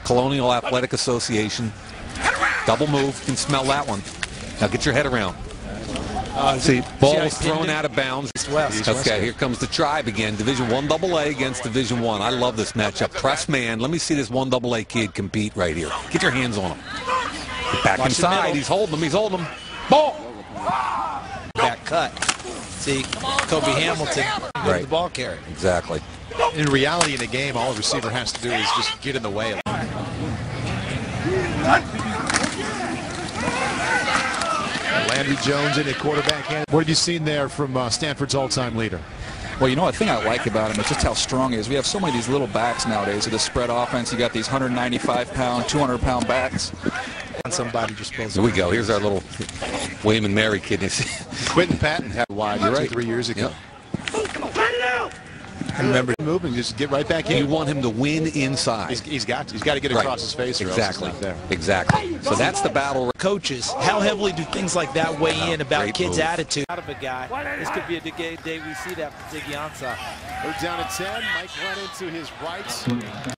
Colonial Athletic Association. Double move. You can smell that one. Now get your head around. See, ball was thrown out of bounds. Okay, here comes the Tribe again. Division I AA against Division I. I love this matchup. Press man. Let me see this 1 AA kid compete right here. Get your hands on him. Get back inside. He's holding him. He's holding him. Ball. Back cut. See, Kobe Hamilton, right. The ball carrier. Exactly. In reality, in the game, all a receiver has to do is just get in the way. Landry Jones in at quarterback. What have you seen there from Stanford's all-time leader? Well, you know, the thing I like about him is just how strong he is. We have so many of these little backs nowadays with the spread offense. You got these 195-pound, 200-pound backs. And somebody just pulls. Here we go. Here's our little William and Mary kid. Quentin Patton had wide 2-3 years ago. Yep. I remember moving, just get right back in. You want him to win inside. He's got to get across his face. Exactly. There. Exactly. So that's the battle. Coaches, how heavily do things like that weigh in about kids' attitude? Out of a guy. This could be a good day we see that for Ziggy Ansah. Third down and 10. Mike Lennon to his right.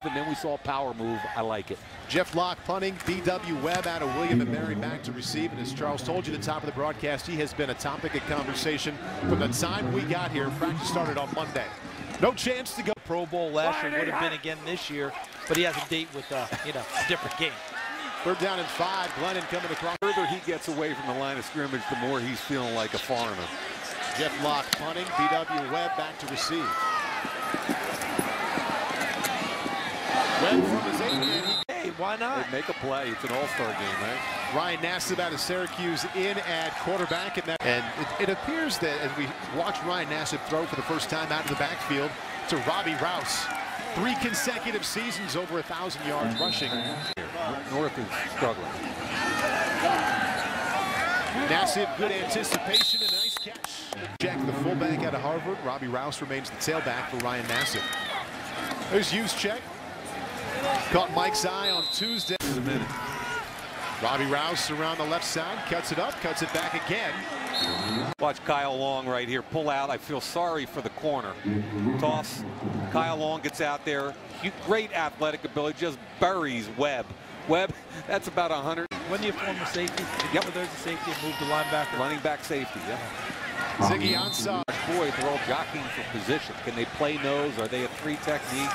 And then we saw a power move. I like it. Jeff Locke punting. B.W. Webb out of William and Mary back to receive. And as Charles told you at the top of the broadcast, he has been a topic of conversation from the time we got here. Practice started on Monday. No chance to go. Pro Bowl last year, would have been again this year, but he has a date with a different game. Third down and 5. Glennon coming across. The further he gets away from the line of scrimmage, the more he's feeling like a foreigner. Jeff Locke punting. B.W. Webb back to receive. Webb from his 8-man. Hey, why not? They make a play. It's an all-star game, right? Ryan Nassib out of Syracuse in at quarterback. And it appears that as we watch Ryan Nassib throw for the first time out of the backfield to Robbie Rouse. 3 consecutive seasons over 1,000 yards rushing. North is struggling. Nassib, good anticipation and a nice catch. Jack, the fullback out of Harvard. Robbie Rouse remains the tailback for Ryan Nassib. There's Juszczyk. Caught Mike's eye on Tuesday. In a minute. Robbie Rouse around the left side, cuts it up, cuts it back again. Watch Kyle Long right here pull out. I feel sorry for the corner. Toss. Kyle Long gets out there. Great athletic ability. Just buries Webb. Webb, that's about 100. When you form a safety, yep. There's a safety and move the linebacker. Running back safety, yeah. Ziggy Ansah. Boy, they're all jockeying for position. Can they play nose? Are they a 3 technique?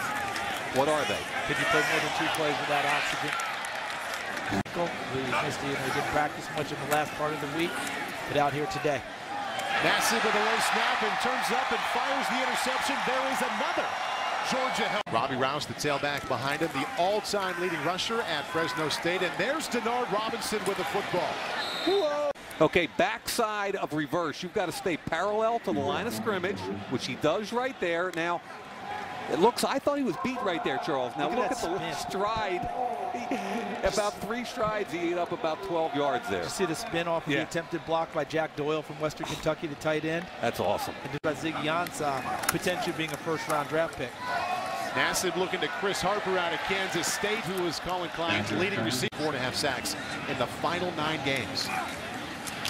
What are they? Can you play more than 2 plays without oxygen? We didn't practice much in the last part of the week, but out here today. Nassib with a low snap and turns up and fires the interception. There is another Georgia help. Robbie Rouse, the tailback behind him, the all-time leading rusher at Fresno State. And there's Denard Robinson with the football. Whoa. Okay, backside of reverse. You've got to stay parallel to the line of scrimmage, which he does right there. Now, it looks, I thought he was beat right there, Charles. Now look at the stride. About 3 strides, he ate up about 12 yards there. Did you see the spin off of the attempted block by Jack Doyle from Western Kentucky, the tight end? That's awesome. And just about Ziggy Ansah potentially being a first-round draft pick. Nassib looking to Chris Harper out of Kansas State, who was Colin Klein's leading receiver. 4.5 sacks in the final 9 games.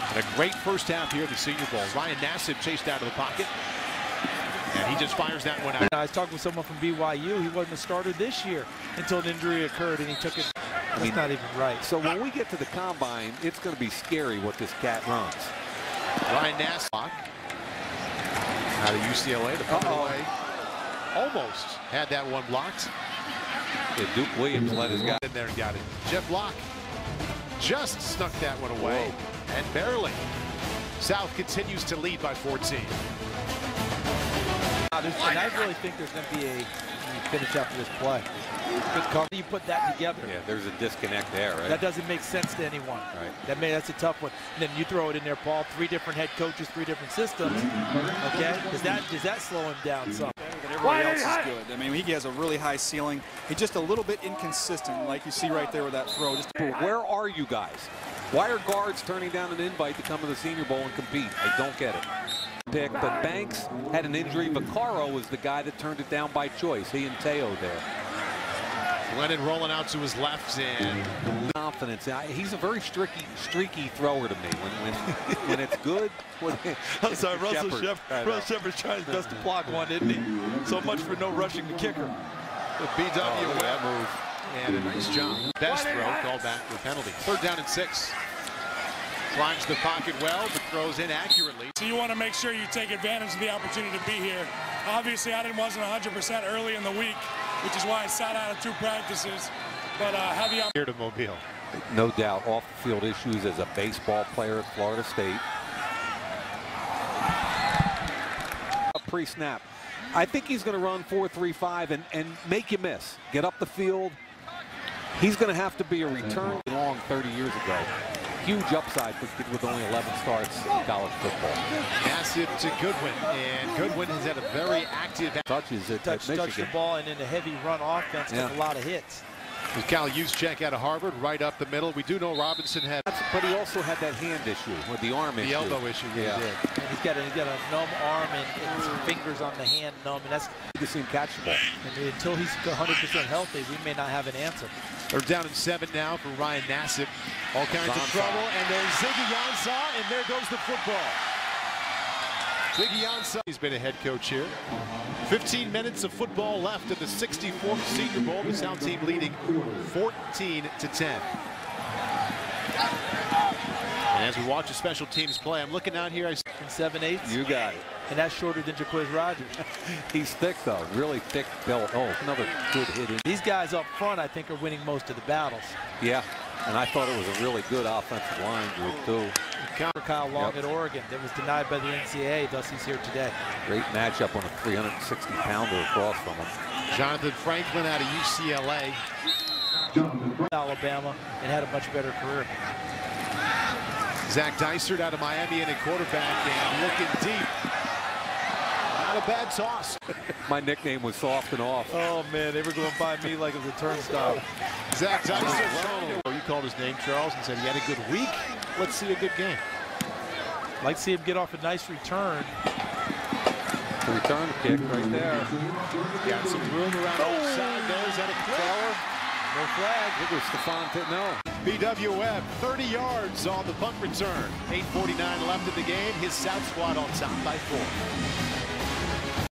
And a great first half here at the Senior Bowl. Ryan Nassib chased out of the pocket. And he just fires that one out. I was talking with someone from BYU. He wasn't a starter this year until an injury occurred, and he took it. That's not even right. So when we get to the combine, it's going to be scary what this cat runs. Ryan Nassib out of UCLA to put it away. Almost had that one blocked. Yeah, Duke Williams let his guy in there and got it. Jeff Locke just snuck that one away. Whoa. And barely. South continues to lead by 14. And I really think there's going to be a finish after this play. Good cover. You put that together. Yeah, there's a disconnect there, right? That doesn't make sense to anyone. Right. That's a tough one. And then you throw it in there, Paul. 3 different head coaches, 3 different systems. Okay, does that slow him down some? But everybody else is good. I mean, he has a really high ceiling. He's just a little bit inconsistent, like you see right there with that throw. Where are you guys? Why are guards turning down an invite to come to the Senior Bowl and compete? I don't get it. Pick, but Banks had an injury. Vaccaro was the guy that turned it down by choice. He and Teo there. Glennon rolling out to his left and confidence. He's a very streaky thrower to me. When it's good. I'm sorry, Russell Shepard's trying his best to block one, isn't he? So much for no rushing the kicker. The BW that move. and a nice job. Best throw called back for a penalty. 3rd down and 6. Climbs the pocket well, but throws in accurately. So you want to make sure you take advantage of the opportunity to be here. Obviously, I wasn't 100% early in the week, which is why I sat out of 2 practices. But have the here to Mobile. No doubt off-the-field issues as a baseball player at Florida State. Pre-snap. I think he's going to run 4.35 and make you miss. Get up the field. He's going to have to be a return long 30 years ago. Huge upside for a kid with only 11 starts in college football. Pass it to Goodwin, and Goodwin has had a very active touches at Michigan. Michigan. Touch the ball and in a heavy run offense, took a lot of hits. With Cal Juszczyk out of Harvard, right up the middle. We do know Robinson had, but he also had that hand issue with the arm issue. The elbow issue. Yeah. He did. And he's got a numb arm and some fingers on the hand numb, and that's you can catch the ball. And until he's 100% healthy, we may not have an answer. They're down in 7 now for Ryan Nassib. All kinds of trouble, and there's Ziggy Ansah, and there goes the football. Ziggy Ansah, he's been a head coach here. 15 minutes of football left in the 64th Senior Bowl. The South team leading 14-10. And as we watch the special teams play, I'm looking out here. 7/8. You got it. And that's shorter than Jaquiz Rogers. He's thick, though. Really thick built. Oh, another good hit. These guys up front, I think, are winning most of the battles. Yeah, and I thought it was a really good offensive line group, too. Kyle Long at Oregon that was denied by the NCAA, thus he's here today. Great matchup on a 360-pounder across from him. Jonathan Franklin out of UCLA. Alabama, and had a much better career. Zach Dysert out of Miami in a quarterback and looking deep. Not a bad toss. My nickname was Soft and Off. Oh, man, they were going by me like it was a turnstile. Zach Dysert. You called his name, Charles, and said he had a good week. Let's see a good game. Like to see him get off a nice return. The return kick right there. Got some room around the side there. Is that a clear? No flag. It was Stephon. No. BW Webb, 30 yards on the punt return. 8:49 left in the game. His South squad on top by 4.